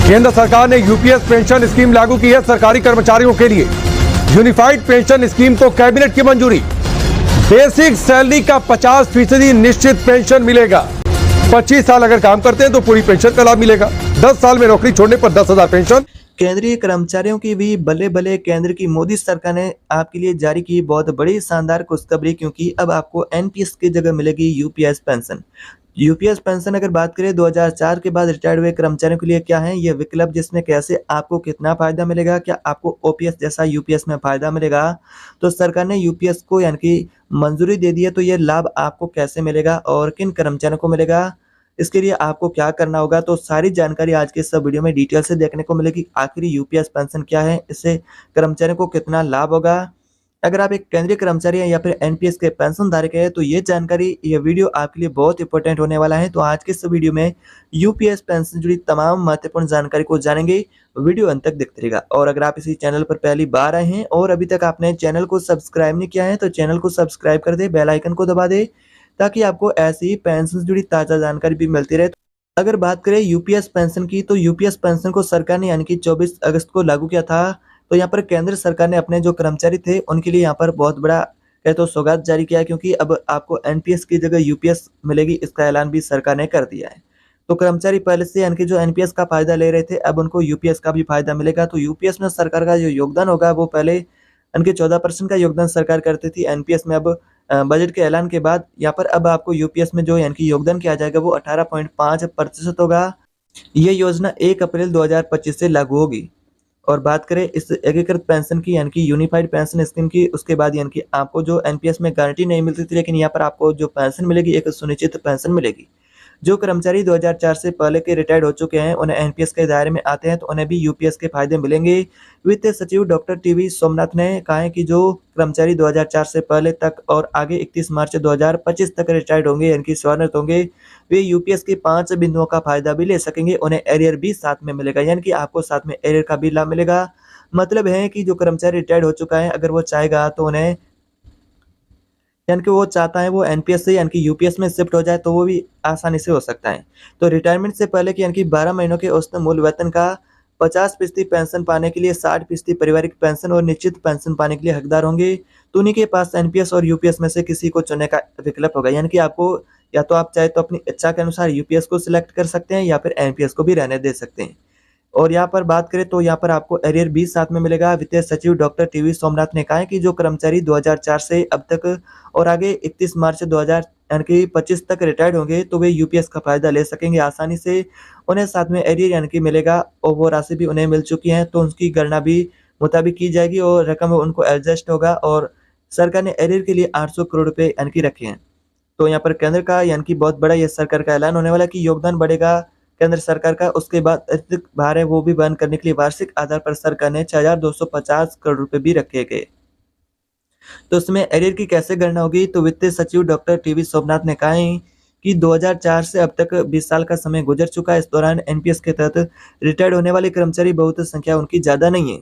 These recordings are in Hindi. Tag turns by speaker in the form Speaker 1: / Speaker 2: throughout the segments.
Speaker 1: केंद्र सरकार ने यूपीएस पेंशन स्कीम लागू की है सरकारी कर्मचारियों के लिए। यूनिफाइड पेंशन स्कीम को कैबिनेट की मंजूरी। बेसिक सैलरी का 50% निश्चित पेंशन मिलेगा। 25 साल अगर काम करते हैं तो पूरी पेंशन का लाभ मिलेगा। 10 साल में नौकरी छोड़ने पर 10,000 पेंशन।
Speaker 2: केंद्रीय कर्मचारियों की भी बल्ले बल्ले। केंद्र की मोदी सरकार ने आपके लिए जारी की बहुत बड़ी शानदार खुशखबरी, क्योंकि अब आपको एनपीएस की जगह मिलेगी यूपीएस पेंशन। यूपीएस पेंशन अगर बात करें 2004 के बाद रिटायर्ड हुए कर्मचारियों के लिए क्या है ये विकल्प, जिसमें कैसे आपको कितना फायदा मिलेगा, क्या आपको ओपीएस जैसा यूपीएस में फायदा मिलेगा। तो सरकार ने यूपीएस को यानी कि मंजूरी दे दी है, तो ये लाभ आपको कैसे मिलेगा और किन कर्मचारियों को मिलेगा, इसके लिए आपको क्या करना होगा, तो सारी जानकारी आज के इस वीडियो में डिटेल से देखने को मिलेगी। आखिर यूपीएस पेंशन क्या है, इससे कर्मचारियों को कितना लाभ होगा। अगर आप एक केंद्रीय कर्मचारी हैं या फिर एनपीएस के पेंशन धारक है तो ये जानकारी, ये वीडियो आपके लिए बहुत इंपॉर्टेंट होने वाला है। तो आज के इस वीडियो में यूपीएस पेंशन से जुड़ी तमाम महत्वपूर्ण जानकारी को जानेंगे। वीडियो अंत तक देखते रहिएगा। और अगर आप इसी चैनल पर पहली बार आए हैं और अभी तक आपने चैनल को सब्सक्राइब नहीं किया है तो चैनल को सब्सक्राइब कर दे, बेल आइकन को दबा दे, ताकि आपको ऐसी ही पेंशन से जुड़ी ताज़ा जानकारी भी मिलती रहे। अगर बात करें यूपीएस पेंशन की, तो यूपीएस पेंशन को सरकार ने यानी कि 24 अगस्त को लागू किया था। तो यहाँ पर केंद्र सरकार ने अपने जो कर्मचारी थे उनके लिए यहाँ पर बहुत बड़ा कहे तो सौगात जारी किया है, क्योंकि अब आपको एनपीएस की जगह यूपीएस मिलेगी, इसका ऐलान भी सरकार ने कर दिया है। तो कर्मचारी पहले से यानी कि जो एनपीएस का फायदा ले रहे थे, अब उनको यूपीएस का भी फायदा मिलेगा। तो यूपीएस में सरकार का जो योगदान होगा वो पहले यानी 14% का योगदान सरकार करती थी एनपीएस में। अब बजट के ऐलान के बाद यहाँ पर अब आपको यूपीएस में जो यानी कि योगदान किया जाएगा वो 18.5% होगा। ये योजना 1 अप्रैल 2025 से लागू होगी। और बात करें इस एकीकृत पेंशन की यानी कि यूनिफाइड पेंशन स्कीम की, उसके बाद यानी कि आपको जो एनपीएस में गारंटी नहीं मिलती थी, लेकिन यहाँ पर आपको जो पेंशन मिलेगी एक सुनिश्चित पेंशन मिलेगी। जो कर्मचारी 2004 से पहले के रिटायर्ड हो चुके हैं, उन्हें एनपीएस के दायरे में आते हैं, तो उन्हें भी यूपीएस के फायदे मिलेंगे। वित्त सचिव डॉक्टर टीवी सोमनाथ ने कहा है कि जो कर्मचारी 2004 से पहले तक और आगे 31 मार्च 2025 तक रिटायर्ड होंगे यानी कि सेवानिवृत्त होंगे, वे यूपीएस के 5 बिंदुओं का फायदा भी ले सकेंगे। उन्हें एरियर भी साथ में मिलेगा, यानी कि आपको साथ में एरियर का भी लाभ मिलेगा। मतलब है कि जो कर्मचारी रिटायर्ड हो चुका है, अगर वो चाहेगा तो उन्हें यानी कि वो चाहता है वो एनपीएस से यानी कि यूपीएस में शिफ्ट हो जाए, तो वो भी आसानी से हो सकता है। तो रिटायरमेंट से पहले की यानी कि 12 महीनों के औसत मूल वेतन का 50% पेंशन पाने के लिए 60% पारिवारिक पेंशन और निश्चित पेंशन पाने के लिए हकदार होंगे। तो उन्हीं के पास एनपीएस और यूपीएस में से किसी को चुनने का विकल्प होगा, यानी कि आपको या तो आप चाहे तो अपनी इच्छा के अनुसार यूपीएस को सिलेक्ट कर सकते हैं या फिर एनपीएस को भी रहने दे सकते हैं। और यहाँ पर बात करें तो यहाँ पर आपको एरियर भी साथ में मिलेगा। वित्त सचिव डॉक्टर टीवी सोमनाथ ने कहा है कि जो कर्मचारी 2004 से अब तक और आगे 31 मार्च 2025 तक रिटायर्ड होंगे, तो वे यूपीएस का फायदा ले सकेंगे आसानी से। उन्हें साथ में एरियर यानी कि मिलेगा और वो राशि भी उन्हें मिल चुकी है, तो उनकी गणना भी मुताबिक की जाएगी और रकम उनको एडजस्ट होगा। और सरकार ने एरियर के लिए 800 करोड़ रुपए यानी कि रखे हैं। तो यहाँ पर केंद्र का यानी कि बहुत बड़ा ये सरकार का ऐलान होने वाला है कि योगदान बढ़ेगा केंद्र सरकार का। उसके बाद अतिरिक्त भार है वो भी वहन करने के लिए वार्षिक आधार पर सरकार ने 6250 करोड़ रुपए भी रखे गए। तो उसमें एरियर की कैसे गणना होगी, तो वित्त सचिव डॉक्टर टीवी सोमनाथ ने कहा है कि 2004 से अब तक 20 साल का समय गुजर चुका है। इस दौरान एनपीएस के तहत रिटायर्ड होने वाले कर्मचारी बहुत संख्या उनकी ज्यादा नहीं है,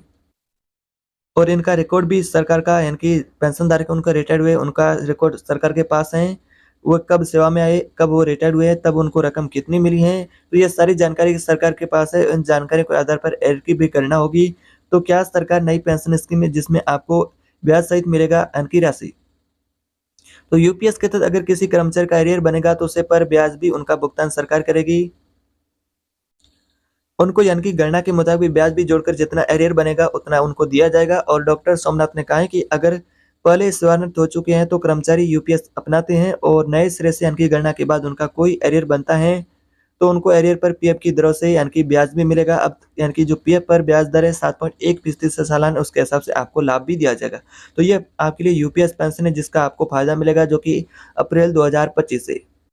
Speaker 2: और इनका रिकॉर्ड भी सरकार का यानी कि पेंशन धारक उनका रिटायर्ड हुए उनका रिकॉर्ड सरकार के पास है। वो कब सेवा में आए, कब वो रिटायर्ड हुए, तब उनको रकम कितनी मिली है, तो ये सारी जानकारी सरकार के पास है। इन जानकारी के आधार पर एरियर की भी गणना होगी। तो क्या सरकार नई पेंशन स्कीम है जिसमें आपको ब्याज सहित मिलेगा धन की राशि। तो यूपीएस के तहत अगर किसी कर्मचारी का एरियर बनेगा तो उसे पर ब्याज भी उनका भुगतान सरकार करेगी। उनको यानी कि गणना के मुताबिक ब्याज भी जोड़कर जितना एरियर बनेगा उतना उनको दिया जाएगा। और डॉक्टर सोमनाथ ने कहा है कि अगर पहले सेवानिवृत्त हो चुके हैं तो कर्मचारी यूपीएस अपनाते हैं और नए सिरे से यानी कि गणना के बाद उनका कोई एरियर बनता है, तो उनको एरियर पर पीएफ की दरों से यानी कि ब्याज भी मिलेगा। अब यानी कि जो पीएफ पर ब्याज दर है 7.1% से सालाना, उसके हिसाब से आपको लाभ भी दिया जाएगा। तो ये आपके लिए यूपीएस पेंशन है जिसका आपको फायदा मिलेगा, जो कि अप्रैल 2025 से।